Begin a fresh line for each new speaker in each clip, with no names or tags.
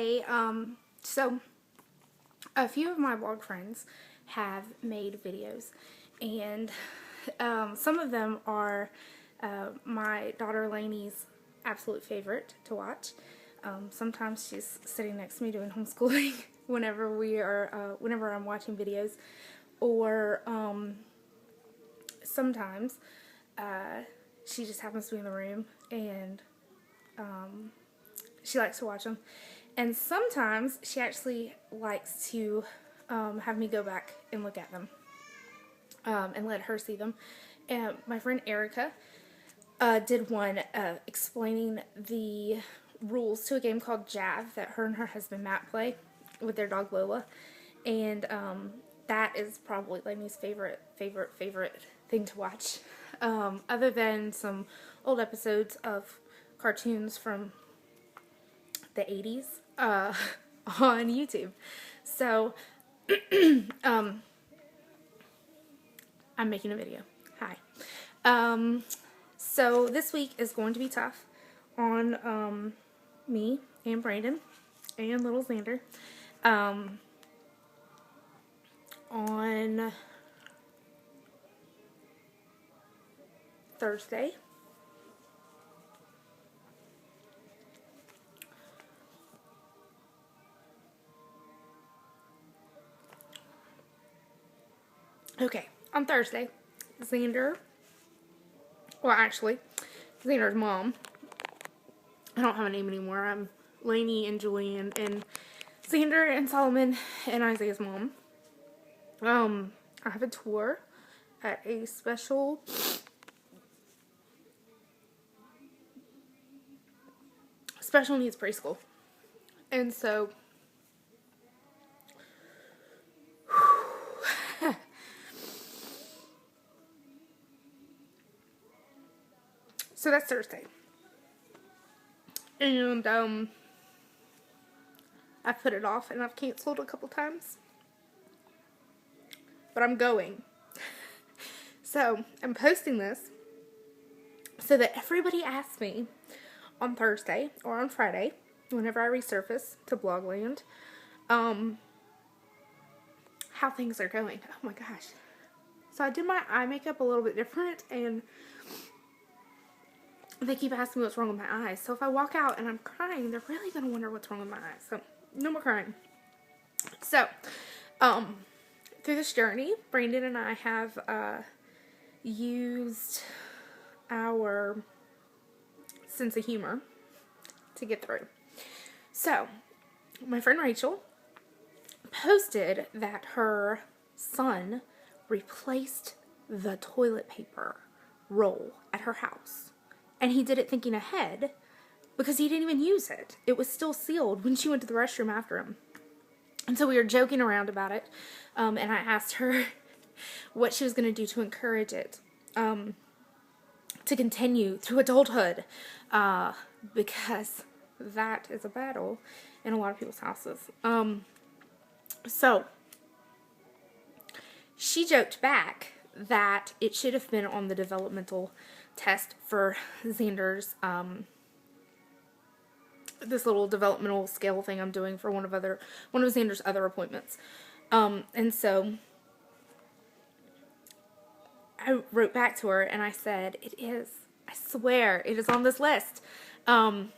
Hey, so a few of my blog friends have made videos, and some of them are my daughter Lainey's absolute favorite to watch. Sometimes she's sitting next to me doing homeschooling whenever I'm watching videos, or sometimes she just happens to be in the room and she likes to watch them. And sometimes she actually likes to have me go back and look at them and let her see them. And my friend Erica did one explaining the rules to a game called Jav that her and her husband Matt play with their dog Lola. And that is probably Lainey's favorite thing to watch. Other than some old episodes of cartoons from the 80s on YouTube. So I'm making a video. Hi. So this week is going to be tough on me and Brandon and little Xander. On Thursday, on Thursday, Xander's mom, I don't have a name anymore, I'm Lainey and Julian and Xander and Solomon and Isaiah's mom. I have a tour at a special needs preschool. And so that's Thursday. And I've put it off and I've canceled a couple times. But I'm going. So I'm posting this so that everybody asks me on Thursday or on Friday, whenever I resurface to Blogland, how things are going. Oh my gosh. So I did my eye makeup a little bit different, and they keep asking me what's wrong with my eyes. So if I walk out and I'm crying, they're really going to wonder what's wrong with my eyes. So no more crying. So, through this journey, Brandon and I have used our sense of humor to get through. So, my friend Rachel posted that her son replaced the toilet paper roll at her house. And he did it thinking ahead because he didn't even use it. It was still sealed when she went to the restroom after him. And so we were joking around about it. And I asked her what she was going to do to encourage it to continue through adulthood. Because that is a battle in a lot of people's houses. So she joked back that it should have been on the developmental test for Xander's, this little developmental scale thing I'm doing for one of Xander's other appointments. And so I wrote back to her and I said, it is. I swear it is on this list. And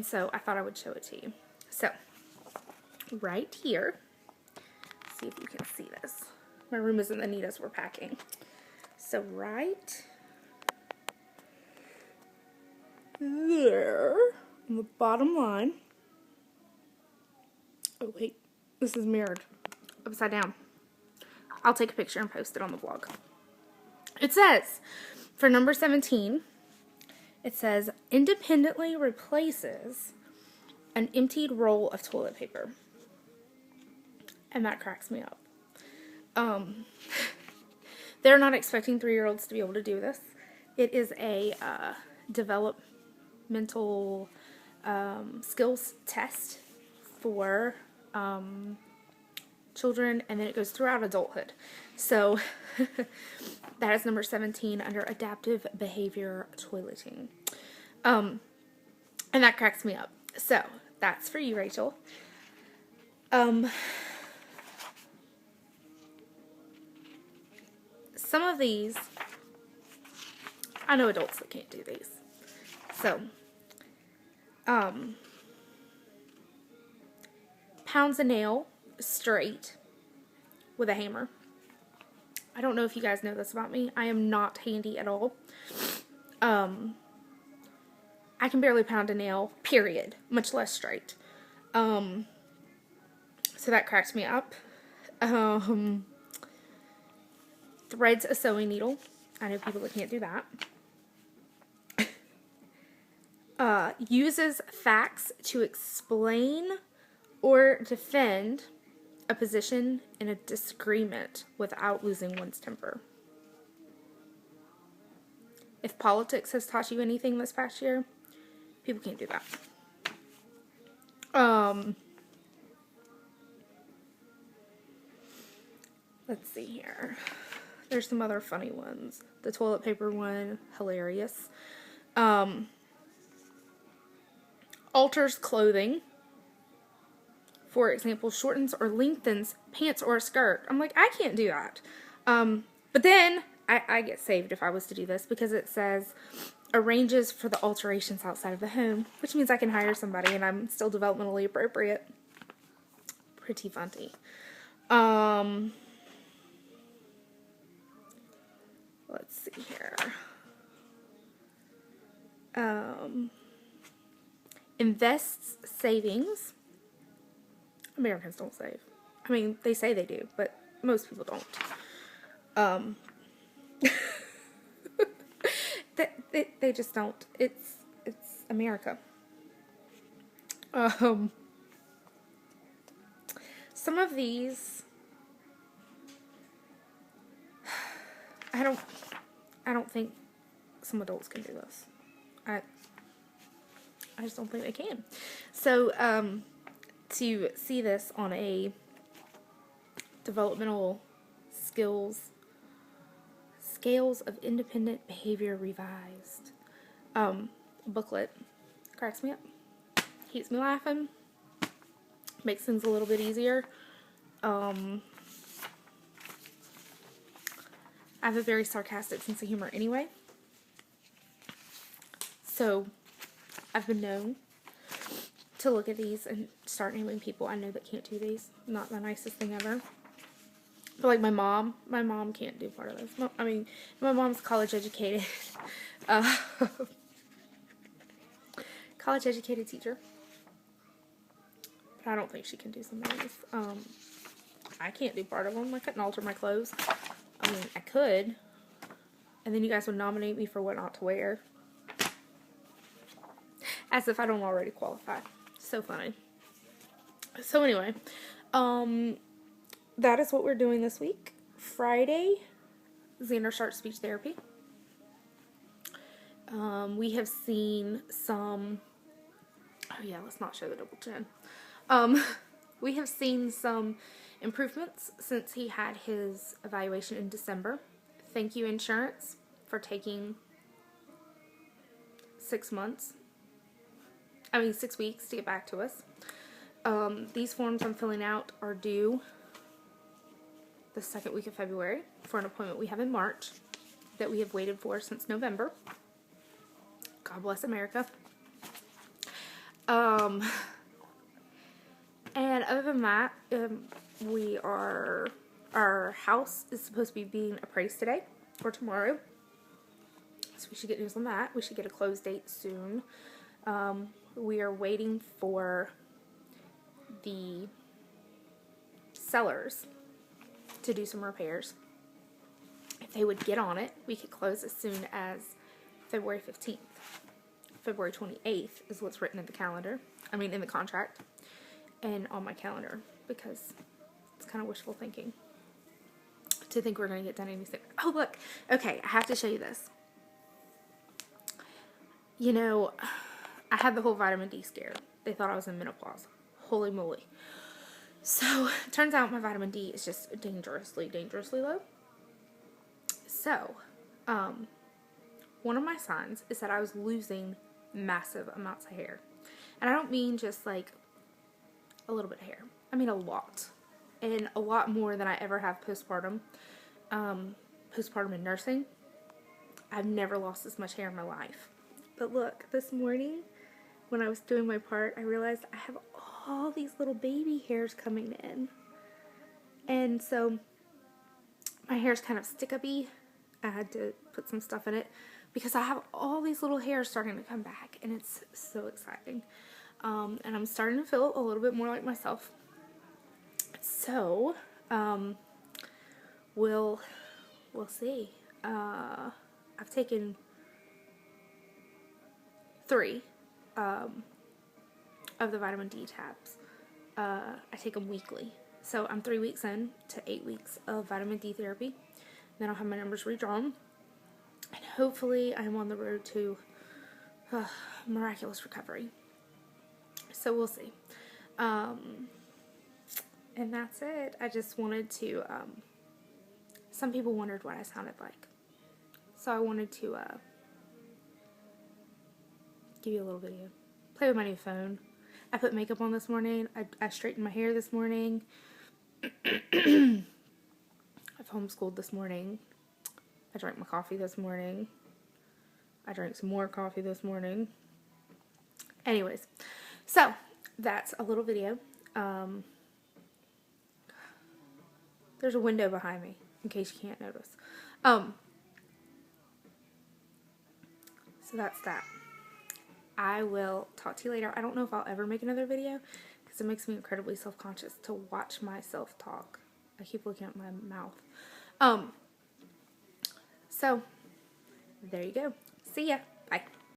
so I thought I would show it to you. So right here, see if you can see this. My room isn't the neatest, we're packing. So right there on the bottom line. Oh wait, this is mirrored upside down. I'll take a picture and post it on the blog. It says, for number 17, it says, independently replaces an emptied roll of toilet paper. And that cracks me up. They're not expecting 3-year-olds to be able to do this. It is a developmental skills test for children, and then it goes throughout adulthood. So that is number 17 under adaptive behavior toileting. And that cracks me up. So that's for you, Rachel. Some of these, I know adults that can't do these. So, pounds a nail straight with a hammer. I don't know if you guys know this about me. I am not handy at all. I can barely pound a nail, period, much less straight. So that cracks me up. Threads a sewing needle. I know people that can't do that. Uses facts to explain or defend a position in a disagreement without losing one's temper. If politics has taught you anything this past year, people can't do that. Let's see here. There's some other funny ones. The toilet paper one, hilarious. Alters clothing. For example, shortens or lengthens pants or a skirt. I'm like, I can't do that. But then I get saved if I was to do this, because it says arranges for the alterations outside of the home, which means I can hire somebody and I'm still developmentally appropriate. Pretty funny. Let's see here. Invests savings. Americans don't save. I mean, they say they do, but most people don't. They just don't. It's America. Some of these, I don't think some adults can do this. I just don't think they can. So, to see this on a developmental scales of independent behavior revised booklet, cracks me up, keeps me laughing, makes things a little bit easier. I have a very sarcastic sense of humor anyway, so I've been known to look at these and start naming people I know that can't do these. Not the nicest thing ever. But like my mom can't do part of this. I mean, my mom's college educated. College educated teacher. But I don't think she can do some of these. I can't do part of them. I couldn't alter my clothes. I mean, I could. And then you guys would nominate me for what not to wear. As if I don't already qualify. So funny. So anyway, that is what we're doing this week. Friday, Xander starts speech therapy. We have seen some, oh yeah, let's not show the double chin. We have seen some improvements since he had his evaluation in December. Thank you, insurance, for taking 6 weeks to get back to us. These forms I'm filling out are due the second week of February for an appointment we have in March that we have waited for since November. God bless America. And other than that, our house is supposed to be being appraised today or tomorrow. So we should get news on that. We should get a close date soon. We are waiting for the sellers to do some repairs. If they would get on it, we could close as soon as February 15th. February 28th is what's written in the calendar. I mean, in the contract. And on my calendar. Because it's kind of wishful thinking to think we're going to get done any sooner. Oh, look. Okay, I have to show you this. You know, I had the whole vitamin D scare. They thought I was in menopause. Holy moly. So, it turns out my vitamin D is just dangerously low. So, one of my signs is that I was losing massive amounts of hair. And I don't mean just like a little bit of hair. I mean a lot. And a lot more than I ever have postpartum. Postpartum in nursing. I've never lost this much hair in my life. But look, this morning when I was doing my part, I realized I have all these little baby hairs coming in. And so my hair's kind of stick-uppy. I had to put some stuff in it because I have all these little hairs starting to come back, and it's so exciting. And I'm starting to feel a little bit more like myself. So, we'll see. I've taken 3 of the vitamin D tabs. I take them weekly. So I'm 3 weeks in to 8 weeks of vitamin D therapy. Then I'll have my numbers redrawn. And hopefully I'm on the road to miraculous recovery. So we'll see. And that's it. I just wanted to, some people wondered what I sounded like. So I wanted to give you a little video. Play with my new phone. I put makeup on this morning. I straightened my hair this morning. I've homeschooled this morning. I drank my coffee this morning. I drank some more coffee this morning. Anyways, so that's a little video. There's a window behind me, in case you can't notice. So that's that. I will talk to you later. I don't know if I'll ever make another video because it makes me incredibly self-conscious to watch myself talk. I keep looking at my mouth. So there you go. See ya.